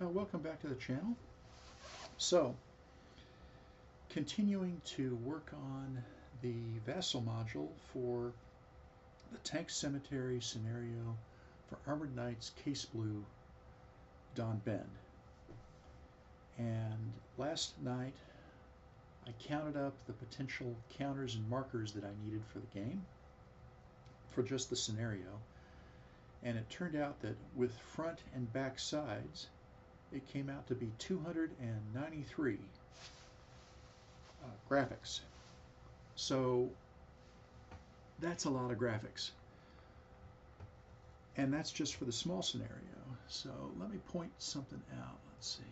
Welcome back to the channel. So, continuing to work on the Vassal module for the Tank Cemetery scenario for Armored Knights Case Blue Don Ben. And last night I counted up the potential counters and markers that I needed for the game for just the scenario, and it turned out that with front and back sides it came out to be 293 graphics. So that's a lot of graphics. And that's just for the small scenario. So let me point something out. Let's see.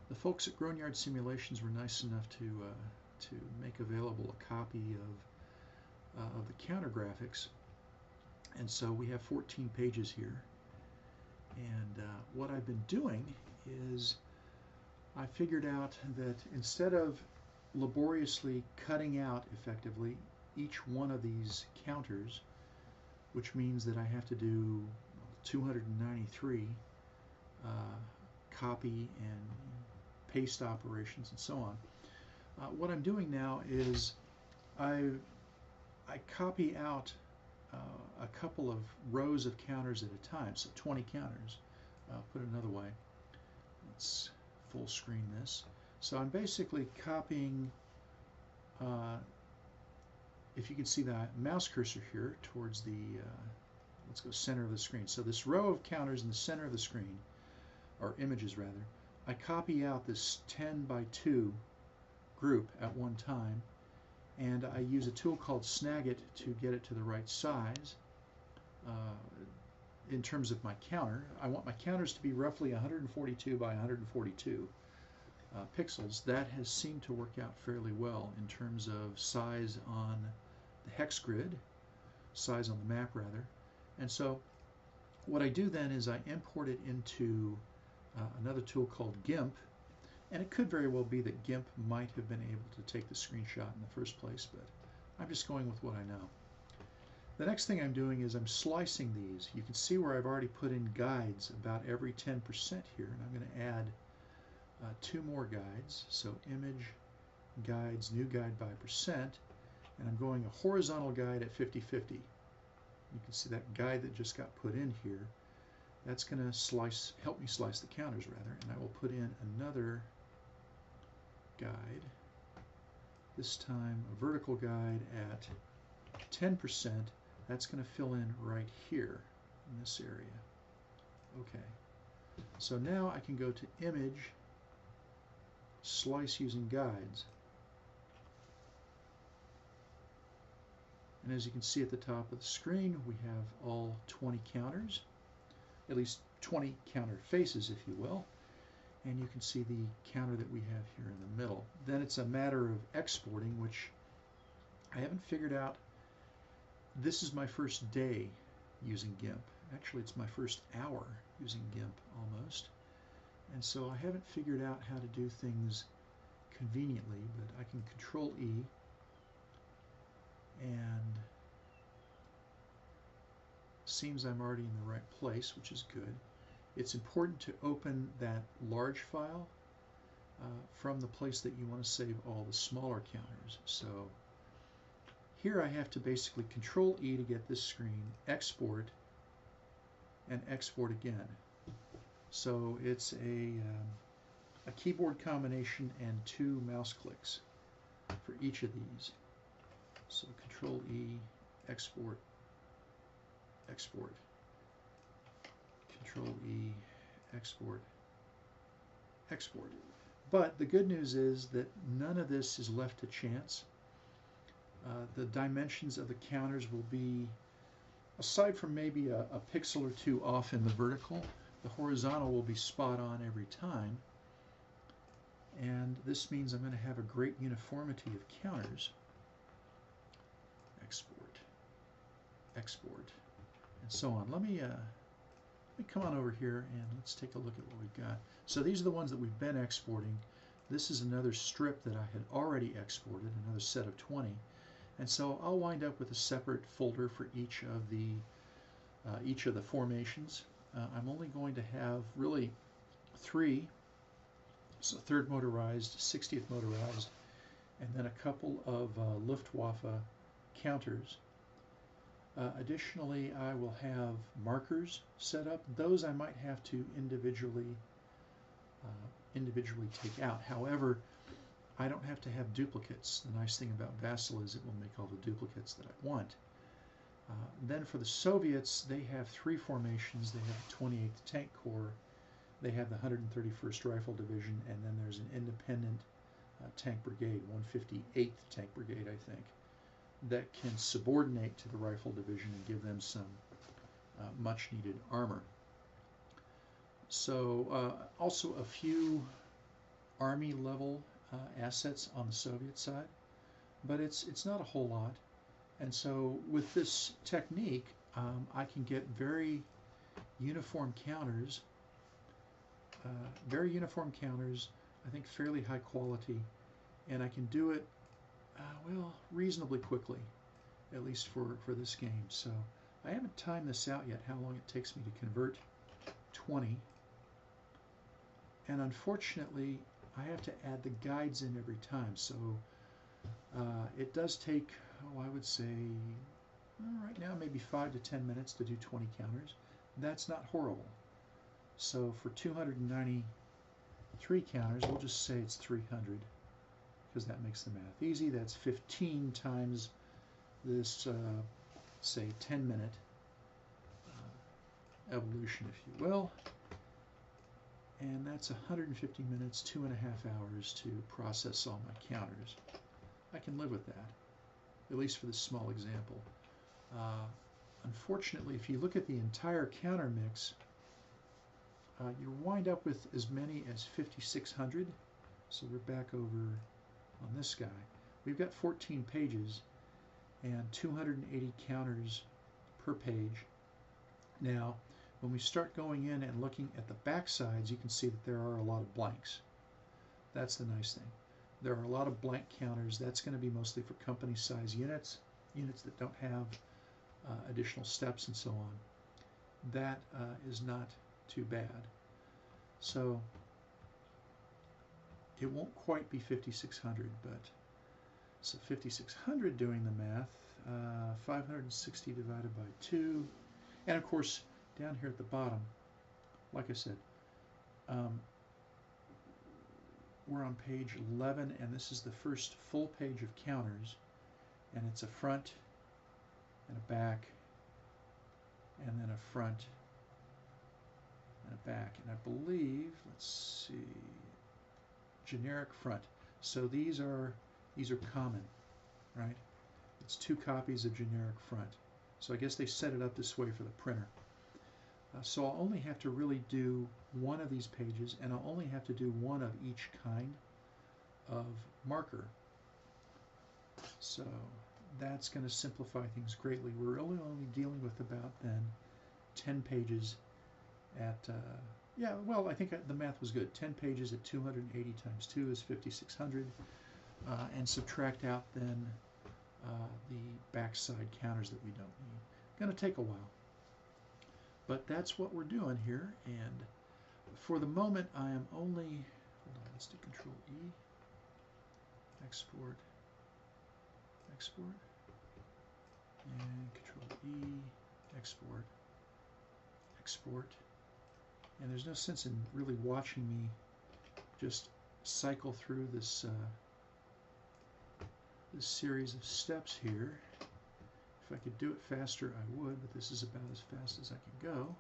The folks at Grown-Yard Simulations were nice enough to make available a copy of the counter graphics. And so we have 14 pages here. And what I've been doing is I figured out that instead of laboriously cutting out effectively each one of these counters, which means that I have to do 293 copy and paste operations and so on, what I'm doing now is I copy out a couple of rows of counters at a time, so 20 counters. Put it another way, let's full screen this. So I'm basically copying, if you can see the mouse cursor here towards the, let's go center of the screen. So this row of counters in the center of the screen, or images rather, I copy out this 10 by 2 group at one time, and I use a tool called Snagit to get it to the right size. In terms of my counter, I want my counters to be roughly 142 by 142 pixels. That has seemed to work out fairly well in terms of size on the hex grid, size on the map rather. And so what I do then is I import it into another tool called Gimp, and it could very well be that Gimp might have been able to take the screenshot in the first place, but I'm just going with what I know. The next thing I'm doing is I'm slicing these. You can see where I've already put in guides about every 10% here, and I'm going to add 2 more guides. So image, guides, new guide by percent, and I'm going a horizontal guide at 50-50. You can see that guide that just got put in here. That's going to help me slice the counters rather, and I will put in another guide, this time a vertical guide at 10%. That's going to fill in right here in this area. Okay, so now I can go to image, slice using guides, and as you can see at the top of the screen we have all 20 counters, at least 20 counter faces if you will, and you can see the counter that we have here in the middle. Then it's a matter of exporting, which I haven't figured out. This is my first day using Gimp. Actually, it's my first hour using Gimp almost. And so I haven't figured out how to do things conveniently, but I can Control E, and seems I'm already in the right place, which is good. It's important to open that large file from the place that you want to save all the smaller counters. So here I have to basically Control E to get this screen, export, and export again. So it's a keyboard combination and 2 mouse clicks for each of these. So Control E, export, export, Control E, export, export. But the good news is that none of this is left to chance. The dimensions of the counters will be, aside from maybe a pixel or 2 off in the vertical, the horizontal will be spot on every time. And this means I'm going to have a great uniformity of counters. Export, export, and so on. Let me come on over here and let's take a look at what we've got. So these are the ones that we've been exporting. This is another strip that I had already exported, another set of 20. And so I'll wind up with a separate folder for each of the formations, I'm only going to have really 3, so 3rd motorized, 60th motorized, and then a couple of Luftwaffe counters. Additionally, I will have markers set up. Those I might have to individually take out. However, I don't have to have duplicates. The nice thing about Vassal is it will make all the duplicates that I want. Then for the Soviets, they have 3 formations. They have the 28th Tank Corps, they have the 131st Rifle Division, and then there's an independent tank brigade, 158th Tank Brigade, I think, that can subordinate to the Rifle Division and give them some much needed armor. So also a few Army level assets on the Soviet side, but it's not a whole lot. And so with this technique, I can get very uniform counters, I think fairly high quality, and I can do it, well, reasonably quickly, at least for this game. So I haven't timed this out yet, how long it takes me to convert 20. And unfortunately, I have to add the guides in every time. So it does take, I would say, right now maybe 5 to 10 minutes to do 20 counters. That's not horrible. So for 293 counters, we'll just say it's 300, because that makes the math easy. That's 15 times this, say, 10-minute evolution, if you will. And that's 150 minutes, 2.5 hours to process all my counters. I can live with that, at least for this small example. Unfortunately, if you look at the entire counter mix, you wind up with as many as 5,600. So we're back over on this guy. We've got 14 pages and 280 counters per page. Now, when we start going in and looking at the back sides, you can see that there are a lot of blanks. That's the nice thing. There are a lot of blank counters. That's going to be mostly for company size units that don't have additional steps and so on. That is not too bad. So it won't quite be 5,600, but so 5,600 doing the math, 560 divided by 2, and of course down here at the bottom, like I said, we're on page 11, and this is the first full page of counters, and it's a front and a back, and then a front and a back, and I believe, let's see, generic front. So these are common, right? It's 2 copies of generic front. So I guess they set it up this way for the printer. So I'll only have to really do one of these pages, and I'll only have to do one of each kind of marker. So that's going to simplify things greatly. We're only dealing with about then 10 pages at, yeah, well, I think the math was good. 10 pages at 280 times 2 is 5,600, and subtract out then the backside counters that we don't need. Going to take a while. But that's what we're doing here, and for the moment I am only, hold on, let's do Control E, export, export, and Control E, export, export, and there's no sense in really watching me just cycle through this, this series of steps here. If I could do it faster, I would, but this is about as fast as I can go.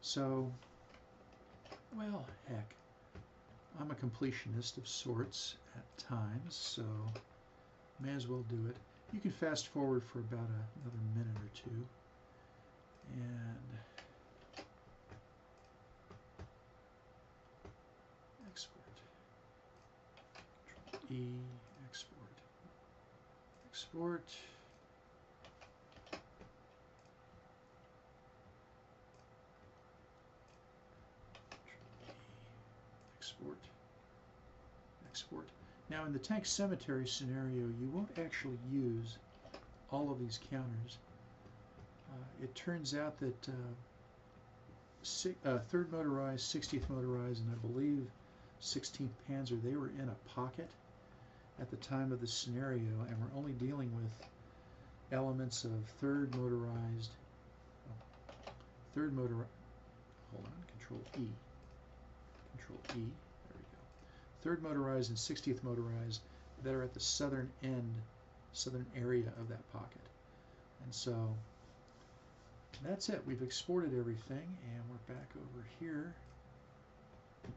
So, well, heck, I'm a completionist of sorts at times, so may as well do it. You can fast forward for about another minute or two. And export. Control E, export. Export. Export, export. Now in the tank cemetery scenario, you won't actually use all of these counters. It turns out that 3rd motorized, 60th motorized, and I believe 16th Panzer. They were in a pocket at the time of the scenario, and we're only dealing with elements of 3rd motorized, hold on, Control E, there we go. 3rd motorized and 60th motorized that are at the southern area of that pocket. And so that's it. We've exported everything, and we're back over here. And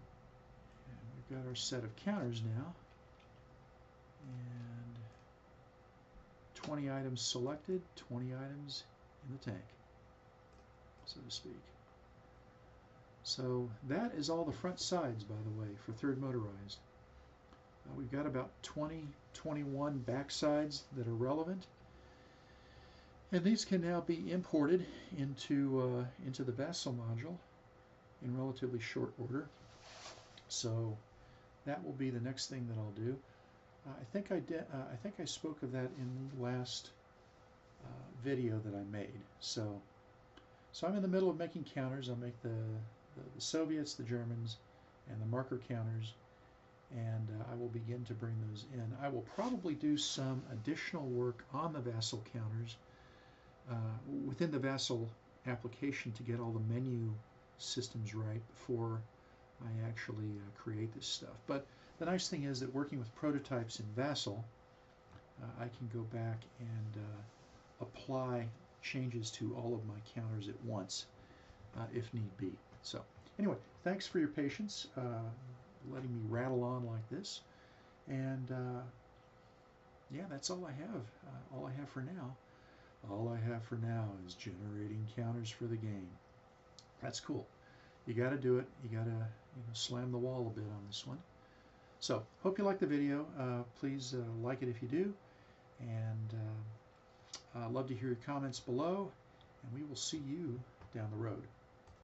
we've got our set of counters now. And 20 items selected, 20 items in the tank, so to speak. So that is all the front sides, by the way, for 3rd motorized. We've got about 21 back sides that are relevant. And these can now be imported into the Vassal module in relatively short order. So that will be the next thing that I'll do. I think I spoke of that in the last video that I made. So I'm in the middle of making counters. I'll make the Soviets, the Germans, and the marker counters, and I will begin to bring those in. I will probably do some additional work on the Vassal counters within the Vassal application to get all the menu systems right before I actually create this stuff. But the nice thing is that working with prototypes in Vassal, I can go back and apply changes to all of my counters at once if need be. So anyway, thanks for your patience, letting me rattle on like this. And yeah, that's all I have. All I have for now. All I have for now is generating counters for the game. That's cool. You got to do it. You got to slam the wall a bit on this one. So hope you like the video. Please like it if you do. And I'd love to hear your comments below. And we will see you down the road.